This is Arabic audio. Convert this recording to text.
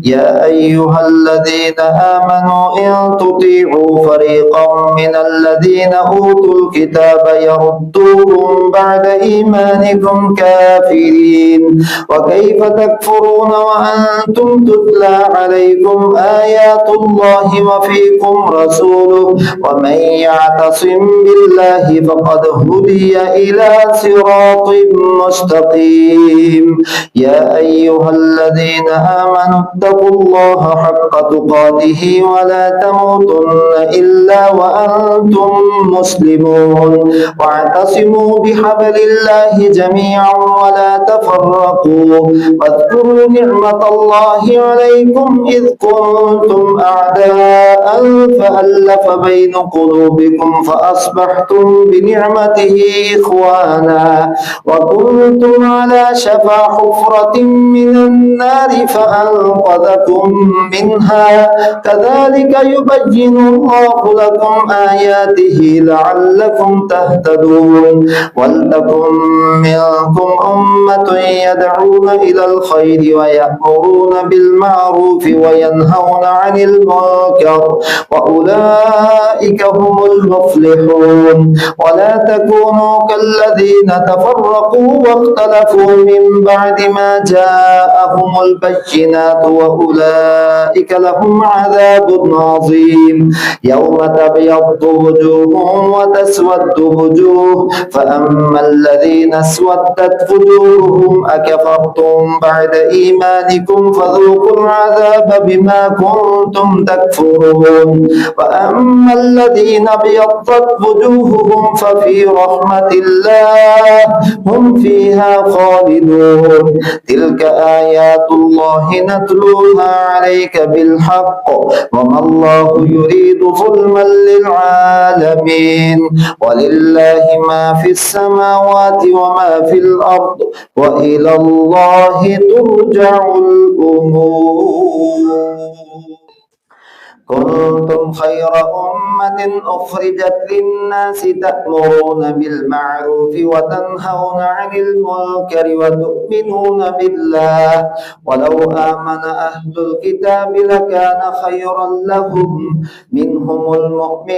يا أيها الذين آمنوا إن تطيعوا فريقا من الذين أوتوا الكتاب يردوكم بعد إيمانكم كافرين وكيف تكفرون وأنتم تتلى عليكم آيات الله وفيكم رسوله ومن يعتصم بالله فقد هدي إلى صراط مستقيم يا أيها الذين آمنوا اتقوا الله حق تقاته ولا تموتن إلا وأنتم مسلمون واعتصموا بحبل الله جميعا ولا تفرقوا واذكروا نعمة الله عليكم إذ كنتم أعداء فألف بين قلوبكم فأصبحتم بنعمته إخوانا وكنتم على شفا حفرة من النار فأنقذكم منها كذلك يبين الله لكم آياته لعلكم تهتدون ولتكن منكم أمة يدعون إلى الخير ويأمرون بالمعروف وينهون عن المنكر وأولئك هم المفلحون ولا تكونوا كالذين تفرقوا واختلفوا من بعد ما جاءهم البينات وأولئك لهم عذاب عظيم يوم تبيض وجوه وتسود وجوه فأما الذين اسودت وجوههم أكفرتم بعد إيمانكم فذوقوا العذاب بما كنتم تكفرون وأما الذين ابيضت وجوههم ففي رحمة الله هم فيها خالدون تلك آيات الله نتلوها عليك بالحق وما الله يريد ظلما للعالمين ولله ما في السماوات وما في الأرض وإلى الله ترجع الأمور كنتم خير أمة أخرجت للناس تأمرون بالمعروف وتنهون عن المنكر وتؤمنون بالله ولو آمن أهل الكتاب لكان خيرا لهم منهم المؤمنون